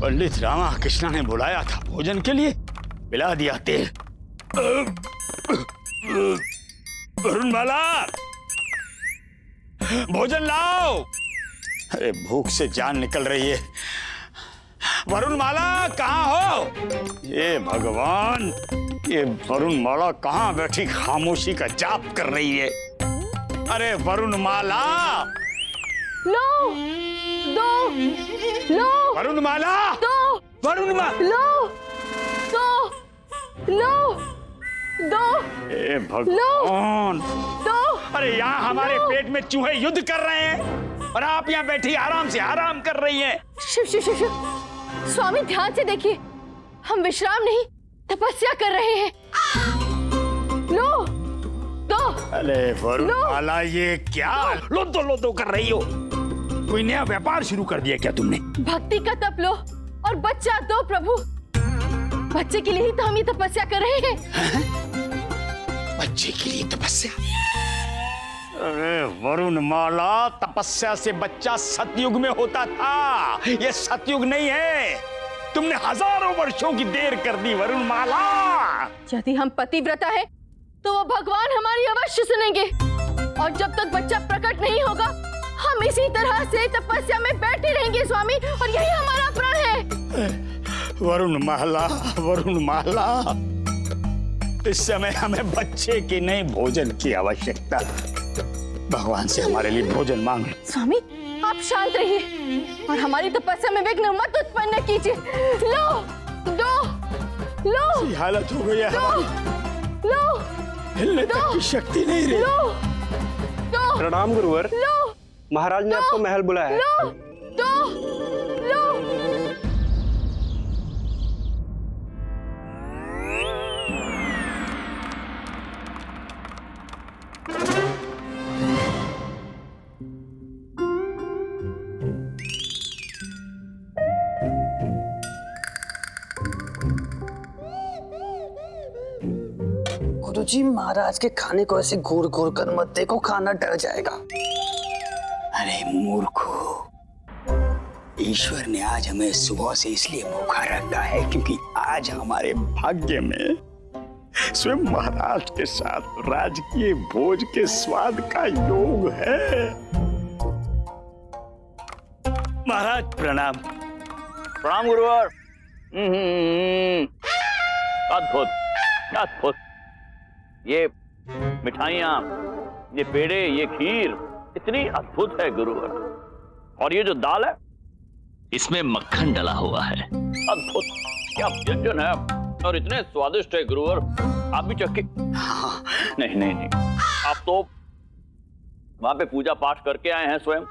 पंडित रामाकृष्ण ने बुलाया था भोजन के लिए, पिला दिया तेल। वरुणमाला, भोजन लाओ। अरे भूख से जान निकल रही है। वरुणमाला कहाँ हो? ये भगवान, ये वरुणमाला कहाँ बैठी खामोशी का जाप कर रही है? अरे वरुणमाला, लो, दो, लो, वरुणमाला, दो, वरुणमाला, लो, दो, लो, दो, ए भगवान, दो। अरे यहाँ हमारे पेट में चूहे युद्ध कर रहे हैं और आप यहाँ बैठी आराम से आराम कर रही हैं। शिव शिव शिव शिव, स्वामी ध्यान से देखिए, हम विश्राम नहीं तपस्या कर रहे हैं। लो, दो। अरे वरुणमाला, ये क्या लो दो कर रही हो? कोई नया व्यापार शुरू कर दिया क्या तुमने? भक्ति का तप लो और बच्चा दो प्रभु। बच्चे के लिए ही तो हम ये तपस्या कर रहे हैं। बच्चे के लिए तपस्या? अरे वरुणमाला, तपस्या से बच्चा सतयुग में होता था, ये सतयुग नहीं है। तुमने हजारों वर्षों की देर कर दी वरुणमाला। यदि हम पतिव्रता है तो वो भगवान हमारी अवश्य सुनेंगे, और जब तक बच्चा प्रकट नहीं होगा हम इसी तरह से तपस्या में बैठे रहेंगे स्वामी, और यही हमारा प्रण है। वरुणमाला, वरुणमाला, इस समय हमें बच्चे की नहीं भोजन की आवश्यकता। भगवान से हमारे लिए भोजन मांग लो। स्वामी आप शांत रहिए और हमारी तपस्या में विघ्न मत उत्पन्न कीजिए। लो, दो, लो, हालत हो गई है हमारी, लो, हिलने तक की शक्ति नहीं रही। लो, दो, प्रणाम गुरुवर। लो, महाराज ने आपको महल बुलाया है। लो, दो, लो। गुरुजी, महाराज के खाने को ऐसे घूर घूर कर मत देखो, खाना डर जाएगा। अरे मूर्खो, ईश्वर ने आज हमें सुबह से इसलिए भूखा रखा है क्योंकि आज हमारे भाग्य में स्वयं महाराज के साथ राजकीय भोज के स्वाद का योग है। महाराज प्रणाम। प्रणाम गुरुवर। अद्भुत, अद्भुत। ये मिठाइयाँ, ये पेड़े, ये खीर इतनी अद्भुत है गुरुवर। और ये जो दाल है इसमें मक्खन डला हुआ है। अद्भुत, क्या व्यंजन है और इतने स्वादिष्ट है गुरुवर। आप भी चक्के? नहीं नहीं नहीं, आप तो वहां पे पूजा पाठ करके आए हैं स्वयं,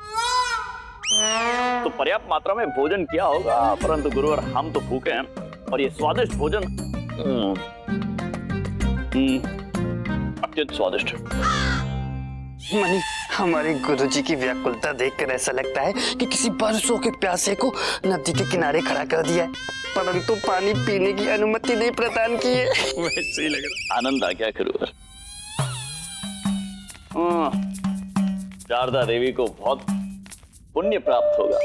तो पर्याप्त मात्रा में भोजन किया होगा, परंतु गुरुवर हम तो भूखे हैं और ये स्वादिष्ट भोजन अत्यंत स्वादिष्ट है। मनी, हमारे गुरुजी की व्याकुलता देखकर ऐसा लगता है कि किसी बरसों के प्यासे को नदी के किनारे खड़ा कर दिया है, परंतु पानी पीने की अनुमति नहीं प्रदान की है। वैसे ही लग रहा। आनंद आ गया गुरुवर। शारदा देवी को बहुत पुण्य प्राप्त होगा।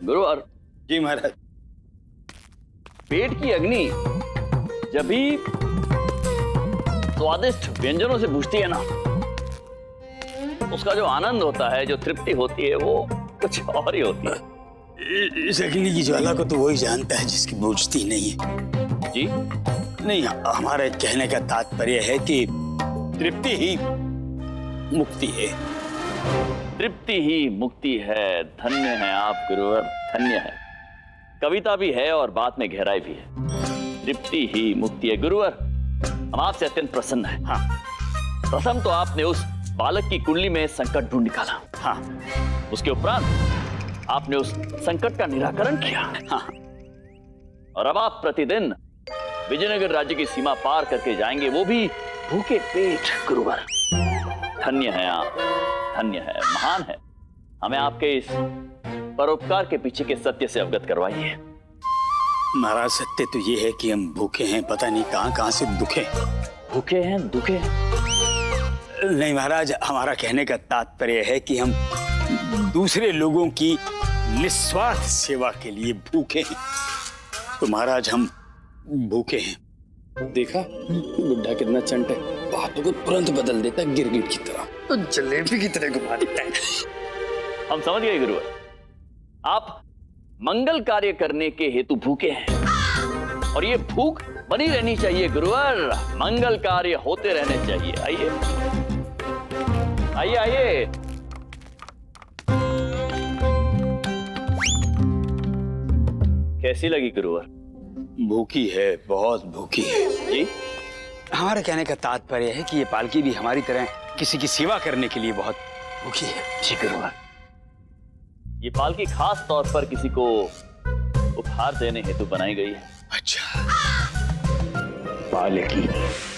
गुरुवर जी महाराज। पेट की अग्नि जब भी स्वादिष्ट व्यंजनों से बुझती है ना, उसका जो आनंद होता है, जो तृप्ति होती है, वो कुछ और ही होती है। इस अग्नि की ज्वाला को तो वही जानता है जिसकी बुझती नहीं है। जी नहीं, हमारे कहने का तात्पर्य है कि तृप्ति ही मुक्ति है। तृप्ति ही मुक्ति है। धन्य है आप गुरुवर, धन्य है। कविता भी है और बात में गहराई भी है। तृप्ति ही मुक्ति है। गुरुवर, हम आपसे अत्यंत प्रसन्न हैं। हाँ। प्रथम तो आपने उस बालक की कुंडली में संकट ढूंढ निकाला। हाँ। उसके उपरांत आपने उस संकट का निराकरण किया। हाँ। और अब आप प्रतिदिन विजयनगर राज्य की सीमा पार करके जाएंगे, वो भी भूखे पेट। गुरुवर, धन्य है आप, धन्य है, महान है। हमें आपके इस परोपकार के पीछे के सत्य से अवगत करवाइए। महाराज सत्य तो ये है कि हम भूखे हैं, पता नहीं कहाँ कहाँ से दुखे। भूखे हैं, दुखे हैं? नहीं महाराज, हमारा कहने का तात्पर्य है कि हम दूसरे लोगों की निस्वार्थ सेवा के लिए भूखे हैं। तो महाराज हम भूखे हैं। देखा बुढ़ा कितना चंट है, बातों को तुरंत बदल देता है गिरगिट की तरह। तो जलेबी की तरह घुमा देता है। हम समझ गए गुरुवर, आप मंगल कार्य करने के हेतु भूखे हैं और ये भूख बनी रहनी चाहिए गुरुवर। मंगल कार्य होते रहने चाहिए। आइए आइए आइए। कैसी लगी गुरुवर? भूखी है, बहुत भूखी है जी। हमारे कहने का तात्पर्य है कि ये पालकी भी हमारी तरह किसी की सेवा करने के लिए बहुत भूखी है। जी गुरुवर, ये पालकी खास तौर पर किसी को उपहार देने हेतु बनाई गई है। अच्छा, पालकी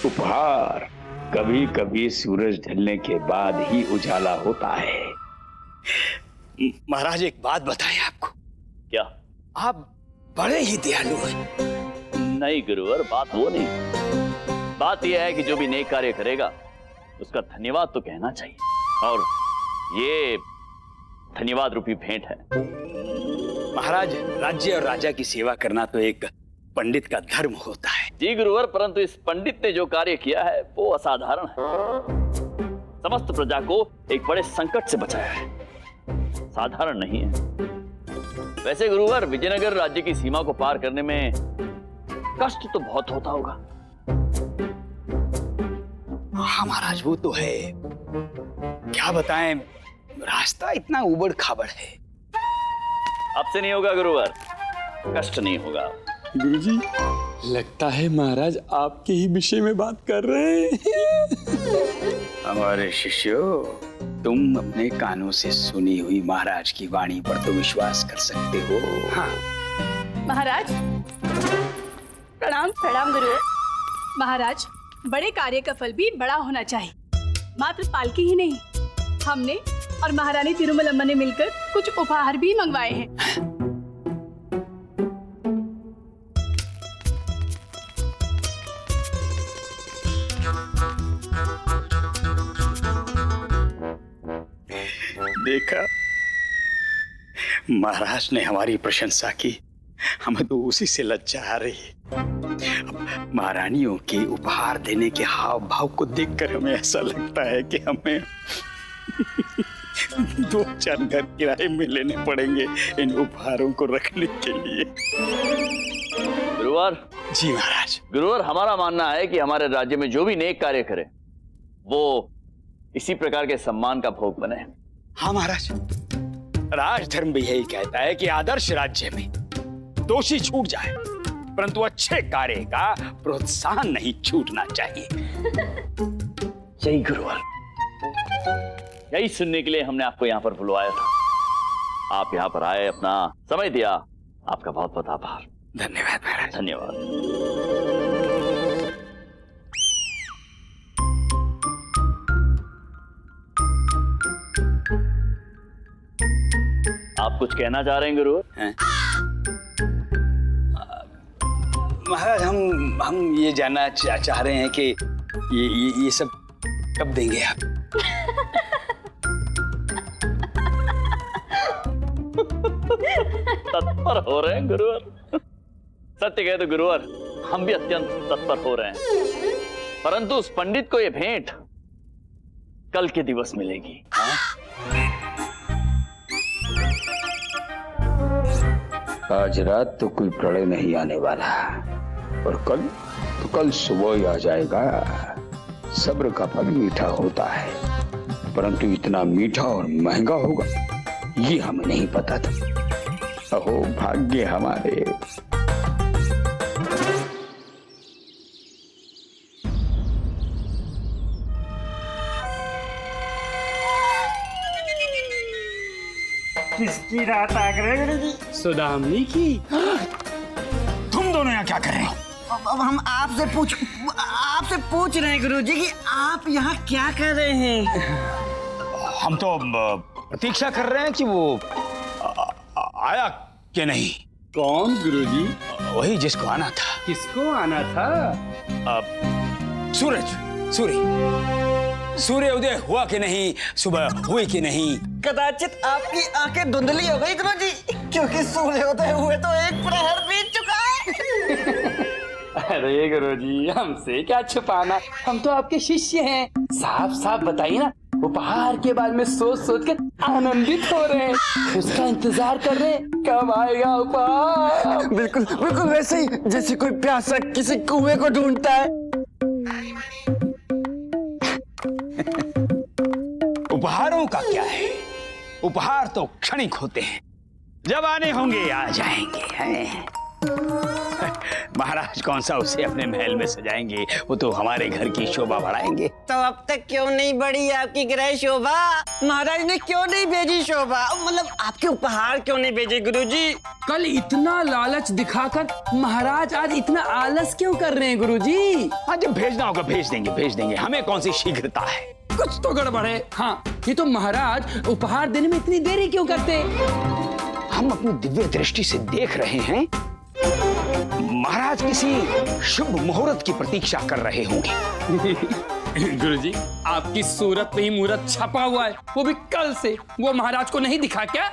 उपहार कभी कभी सूरज ढलने के बाद ही उजाला होता है। महाराज एक बात बताएं आपको, क्या? आप बड़े ही दयालु हैं। नहीं गुरुवर, बात वो नहीं। बात यह है कि जो भी नेक कार्य करेगा उसका धन्यवाद तो कहना चाहिए, और ये धन्यवाद रूपी भेंट है। महाराज, राज्य और राजा की सेवा करना तो एक पंडित का धर्म होता है। जी गुरुवर, परंतु इस पंडित ने जो कार्य किया है वो असाधारण है। समस्त प्रजा को एक बड़े संकट से बचाया है, साधारण नहीं है। वैसे गुरुवर, विजयनगर राज्य की सीमा को पार करने में कष्ट तो बहुत होता होगा। हाँ महाराज, वो तो है, क्या बताएं, रास्ता इतना उबड़ खाबड़ है। अब से नहीं होगा गुरुवर, कष्ट नहीं होगा। गुरुजी, लगता है महाराज आपके ही विषय में बात कर रहे हैं। हमारे शिष्यों, तुम अपने कानों से सुनी हुई महाराज की वाणी पर तो विश्वास कर सकते हो। हाँ महाराज प्रणाम। प्रणाम गुरु। महाराज, बड़े कार्य का फल भी बड़ा होना चाहिए। मात्र पालकी ही नहीं, हमने और महारानी तिरुमलम्मा ने मिलकर कुछ उपहार भी मंगवाए हैं। देखा, महाराज ने हमारी प्रशंसा की, हमें तो उसी से लज्जा आ रही है। महारानियों के उपहार देने के हाव भाव को देखकर हमें ऐसा लगता है कि हमें 2-4 घर किराए में लेने पड़ेंगे इन उपहारों को रखने के लिए। गुरुवर। जी महाराज। गुरुवर, हमारा मानना है कि हमारे राज्य में जो भी नेक कार्य करे वो इसी प्रकार के सम्मान का भोग बने। हाँ महाराज, राजधर्म भी यही कहता है कि आदर्श राज्य में दोषी छूट जाए, परंतु अच्छे कार्य का प्रोत्साहन नहीं छूटना चाहिए। जय गुरुवर। यही सुनने के लिए हमने आपको यहाँ पर बुलवाया था। आप यहाँ पर आए, अपना समय दिया, आपका बहुत बहुत आभार। धन्यवाद महाराज। धन्यवाद। आप कुछ कहना चाह रहे हैं गुरु? महाराज, हम ये जानना चाह रहे हैं कि ये सब कब देंगे आप? तत्पर हो रहे हैं गुरुवर। सत्य कहे तो गुरुवर, हम भी अत्यंत तत्पर हो रहे हैं, परंतु उस पंडित को ये भेंट कल के दिवस मिलेगी। आज रात तो कोई प्रलय नहीं आने वाला, और कल सुबह ही आ जाएगा। सब्र का फल मीठा होता है, परंतु इतना मीठा और महंगा होगा ये हमें नहीं पता था। अहो भाग्य हमारे। किसकी रात आ गए गुरुजी? सुदामनी की। तुम दोनों यहाँ क्या कर रहे हो? अब हम आपसे पूछ रहे हैं गुरुजी कि आप यहाँ क्या कर रहे हैं? हम तो प्रतीक्षा कर रहे हैं कि वो आया कि नहीं। कौन गुरुजी? वही जिसको आना था। किसको आना था? सूर्य उदय हुआ कि नहीं, सुबह हुई कि नहीं? कदाचित आपकी आंखें धुंधली हो गई गुरुजी, क्योंकि सूर्योदय हुए तो एक प्रहर बीत चुका है। अरे गुरुजी, हमसे क्या छुपाना, हम तो आपके शिष्य हैं। साफ साफ बताइए ना, उपहार के बारे में सोच सोच कर आनंदित हो रहे हैं, उसका इंतजार कर रहे हैं, कब आएगा उपहार। बिल्कुल बिल्कुल वैसे ही जैसे कोई प्यासा किसी कुएं को ढूंढता है। उपहारों का क्या है, उपहार तो क्षणिक होते हैं, जब आने होंगे आ जाएंगे हैं। महाराज कौन सा उसे अपने महल में सजाएंगे, वो तो हमारे घर की शोभा बढ़ाएंगे। तो अब तक क्यों नहीं बढ़ी आपकी गृह शोभा? महाराज ने क्यों नहीं भेजी शोभा, मतलब आपके उपहार क्यों नहीं भेजे गुरुजी? कल इतना लालच दिखाकर महाराज आज इतना आलस क्यों कर रहे हैं गुरुजी? हाँ, जब भेजना होगा भेज देंगे, हमें कौन सी शीघ्रता है। कुछ तो गड़बड़ है। हाँ, ये तो महाराज उपहार देने में इतनी देरी क्यों करते? हम अपनी दिव्य दृष्टि से देख रहे हैं, महाराज किसी शुभ मुहूर्त की प्रतीक्षा कर रहे होंगे। गुरुजी, आपकी सूरत पे ही मुहूर्त छपा हुआ है, वो भी कल से। वो महाराज को नहीं दिखा क्या?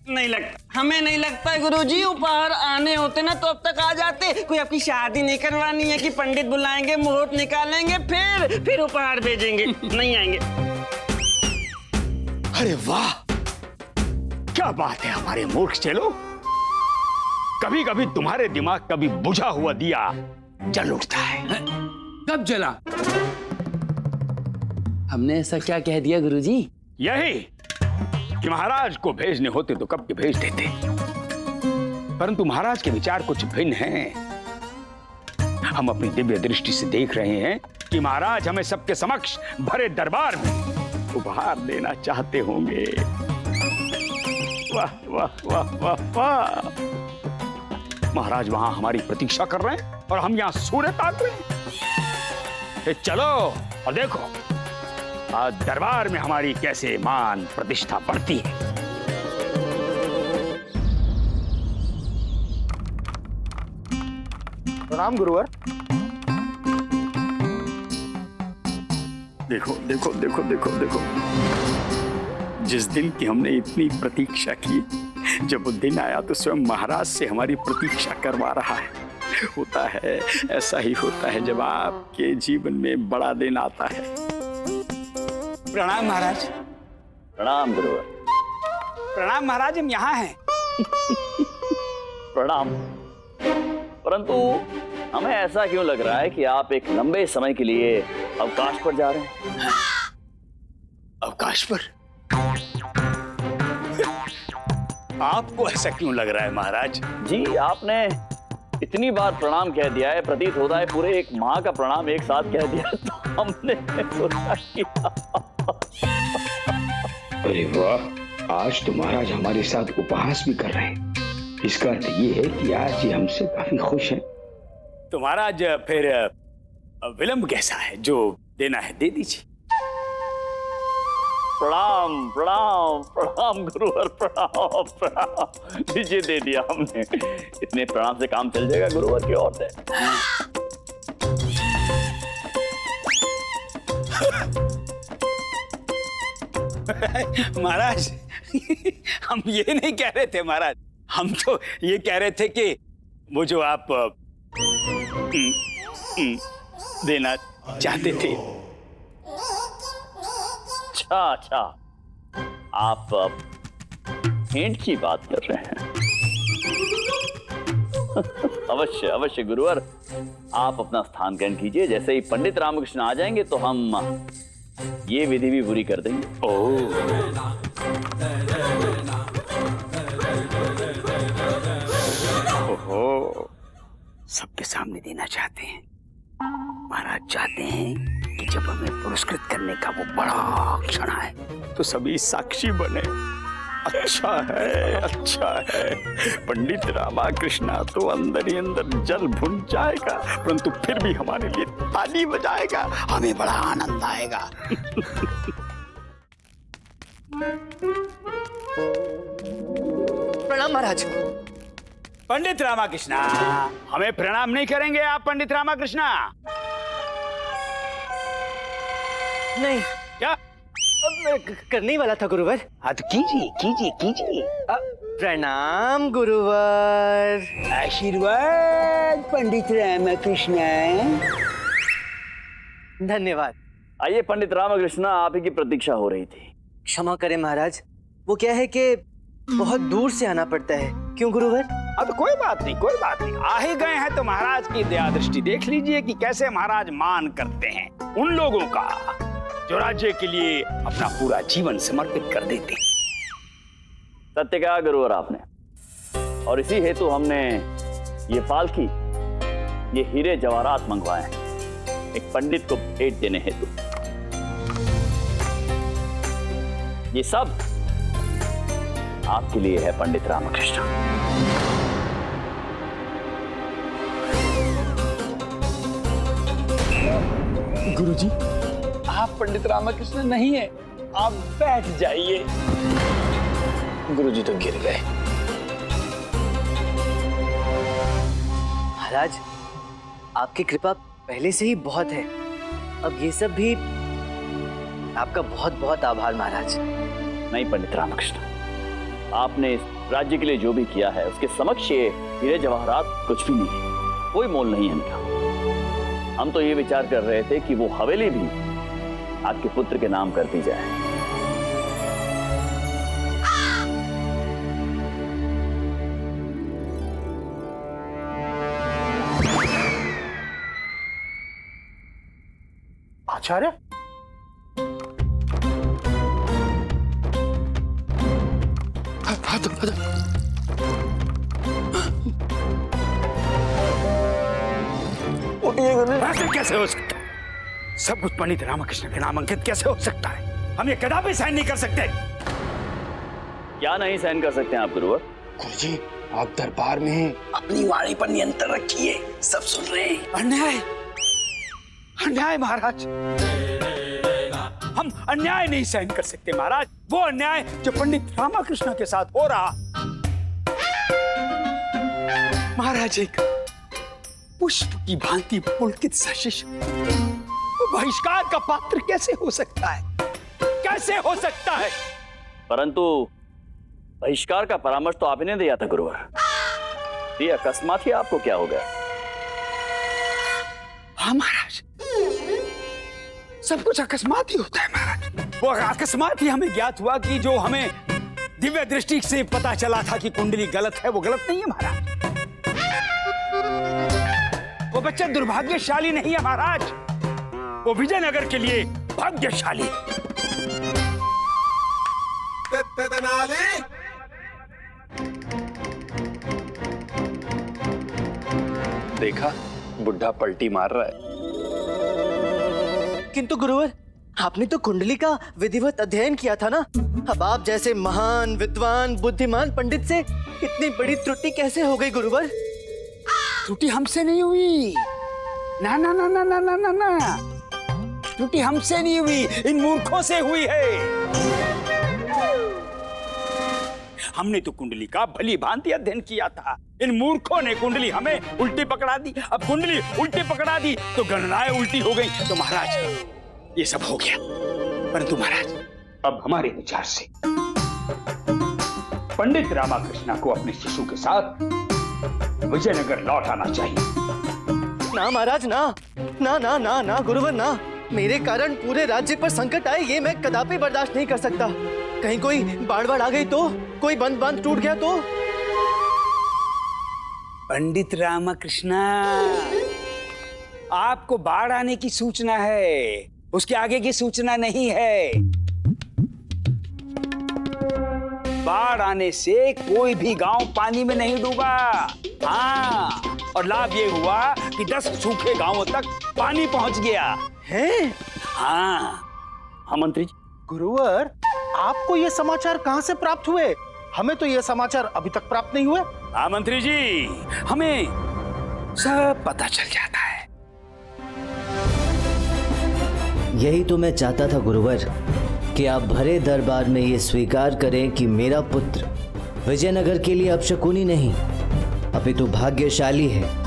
नहीं लगता, हमें नहीं लगता है गुरुजी, उपहार आने होते ना तो अब तक आ जाते। कोई आपकी शादी नहीं करवानी है कि पंडित बुलाएंगे, मुहूर्त निकालेंगे, फिर उपहार भेजेंगे? नहीं आएंगे। अरे वाह, क्या बात है हमारे मूर्ख चेलो। कभी कभी तुम्हारे दिमाग का भी बुझा हुआ दिया जल उठता है। कब जला? हमने ऐसा क्या कह दिया गुरुजी? यही कि महाराज को भेजने होते तो कब के भेज देते, परंतु महाराज के विचार कुछ भिन्न हैं। हम अपनी दिव्य दृष्टि से देख रहे हैं कि महाराज हमें सबके समक्ष भरे दरबार में उपहार देना चाहते होंगे। वाह वाह वाह वाह वाह, महाराज वहां हमारी प्रतीक्षा कर रहे हैं और हम यहाँ सूर्य ताक रहे हैं। चलो और देखो आज दरबार में हमारी कैसे मान प्रतिष्ठा बढ़ती है। प्रणाम गुरुवर। देखो देखो देखो देखो देखो, जिस दिन की हमने इतनी प्रतीक्षा की, जब वो दिन आया तो स्वयं महाराज से हमारी प्रतीक्षा करवा रहा है। होता है, ऐसा ही होता है जब आपके जीवन में बड़ा दिन आता है। प्रणाम महाराज। प्रणाम गुरुवर। प्रणाम महाराज, हम यहाँ हैं। प्रणाम। परंतु हमें ऐसा क्यों लग रहा है कि आप एक लंबे समय के लिए अवकाश पर जा रहे हैं? अवकाश पर? आपको ऐसा क्यों लग रहा है महाराज? जी, आपने इतनी बार प्रणाम कह दिया है, प्रतीत होता है पूरे एक माह का प्रणाम एक साथ कह दिया, तो हमने सोचा कि अरे वाह, आज तो महाराज हमारे साथ उपहास भी कर रहे हैं। इसका अर्थ ये है कि आज ये हमसे काफी खुश हैं। तो महाराज फिर विलंब कैसा है, जो देना है दे दीजिए। प्रणाम प्रणाम प्रणाम गुरुवर, प्रणाम प्रणाम। दीजिए, दे दिया हमने। इतने प्रणाम से काम चल जाएगा गुरुवर की ओर से। महाराज हम ये नहीं कह रहे थे महाराज, हम तो ये कह रहे थे कि वो जो आप देना चाहते थे। अच्छा, आप हिंट की बात कर रहे हैं। अवश्य अवश्य गुरुवर, आप अपना स्थान ग्रहण कीजिए। जैसे ही पंडित रामकृष्ण आ जाएंगे तो हम ये विधि भी पूरी कर देंगे। ओहो, सबके सामने देना चाहते हैं महाराज। चाहते हैं कि जब हमें पुरस्कृत करने का वो बड़ा क्षण आए तो सभी साक्षी बने। अच्छा है, अच्छा है। पंडित रामकृष्ण तो अंदर ही अंदर जल भुन जाएगा, परंतु फिर भी हमारे लिए ताली बजाएगा, हमें बड़ा आनंद आएगा। प्रणाम महाराज। पंडित रामाकृष्णा, हमें प्रणाम नहीं करेंगे आप पंडित रामाकृष्णा? नहीं, क्या? करने ही वाला था गुरुवर। हाँ तो कीजिए कीजिए कीजिए। प्रणाम गुरुवर। आशीर्वाद पंडित रामाकृष्णा। धन्यवाद। आइए पंडित रामकृष्ण, आप ही की प्रतीक्षा हो रही थी। क्षमा करें महाराज, वो क्या है कि बहुत दूर से आना पड़ता है। क्यों गुरुवर? अब तो कोई बात नहीं, कोई बात नहीं। आ ही गए हैं तो महाराज की दया दृष्टि देख लीजिए कि कैसे महाराज मान करते हैं उन लोगों का जो राज्य के लिए अपना पूरा जीवन समर्पित कर देते हैं। सत्य कहा गुरुवर आपने, और इसी हेतु हमने ये पालकी, ये हीरे जवाहरात मंगवाए हैं एक पंडित को भेंट देने हेतु। ये सब आपके लिए है पंडित रामकृष्ण। गुरुजी, आप पंडित रामकृष्ण नहीं है, आप बैठ जाइए। गुरुजी तो गिर गए। महाराज, आपकी कृपा पहले से ही बहुत है, अब ये सब भी आपका बहुत बहुत आभार महाराज। नहीं पंडित रामकृष्ण, आपने इस राज्य के लिए जो भी किया है उसके समक्ष ये हीरे जवाहरात कुछ भी नहीं है, कोई मोल नहीं है इनका। हम तो ये विचार कर रहे थे कि वो हवेली भी आपके पुत्र के नाम कर दी जाए। आचार्य, ऐसे कैसे हो सकता है? सब कुछ पंडित रामकृष्ण के नाम अंकित कैसे हो सकता है? हम ये कदापि साइन नहीं कर सकते। क्या नहीं सहन कर सकते हैं आप गुरुवर? गुरुजी, आप दरबार में हैं, अपनी वाणी पर नियंत्रण रखिए, सब सुन रहे हैं। अन्याय, अन्याय महाराज, हम अन्याय नहीं सहन कर सकते महाराज। वो अन्याय जो पंडित रामकृष्ण के साथ हो रहा। महाराज एक पुष्प की भांति पुलकित सा शिष्य वो बहिष्कार का पात्र कैसे हो सकता है? कैसे हो सकता है? परंतु बहिष्कार का परामर्श तो आप ही ने दिया था गुरुवर। ये अकस्मात ही आपको क्या हो गया? हाँ महाराज, सब कुछ अकस्मात ही होता है महाराज। वो अकस्मात ही हमें ज्ञात हुआ कि जो हमें दिव्य दृष्टि से पता चला था कि कुंडली गलत है, वो गलत नहीं है महाराज। वो बच्चा दुर्भाग्यशाली नहीं है महाराज, वो विजयनगर के लिए भाग्यशाली। देखा, बुढ़ा पलटी मार रहा है। किंतु गुरुवर, आपने तो कुंडली का विधिवत अध्ययन किया था ना। अब आप जैसे महान विद्वान बुद्धिमान पंडित से इतनी बड़ी त्रुटि कैसे हो गई गुरुवर? त्रुटि हमसे नहीं हुई, ना ना ना ना ना ना ना ना, त्रुटि हमसे नहीं हुई, इन मूर्खों से हुई है। हमने तो कुंडली का भली भांति अध्ययन किया था, इन मूर्खों ने कुंडली हमें उल्टी पकड़ा दी। अब कुंडली उल्टी पकड़ा दी तो गणनाएं उल्टी हो गई। तो महाराज ये सब हो गया, परंतु महाराज अब हमारे विचार से पंडित रामकृष्ण को अपने शिशु के साथ विजयनगर लौट आना चाहिए। ना महाराज, ना ना ना ना ना गुरुवर, ना। मेरे कारण पूरे राज्य पर संकट आए, ये मैं कदापि बर्दाश्त नहीं कर सकता। कहीं कोई बाढ़ आ गई तो, कोई बंद टूट गया तो। पंडित रामकृष्ण, आपको बाढ़ आने की सूचना है, उसके आगे की सूचना नहीं है। बाढ़ आने से कोई भी गांव पानी में नहीं डूबा। हाँ, और लाभ ये हुआ कि 10 सूखे गांवों तक पानी पहुंच गया है। हाँ मंत्री जी। गुरुवर, आपको ये समाचार कहाँ से प्राप्त हुए? हमें तो ये समाचार अभी तक प्राप्त नहीं हुए। हाँ मंत्री जी, हमें सब पता चल जाता है। यही तो मैं चाहता था गुरुवर, कि आप भरे दरबार में ये स्वीकार करें कि मेरा पुत्र विजयनगर के लिए अपशकुनी नहीं अपितु भाग्यशाली है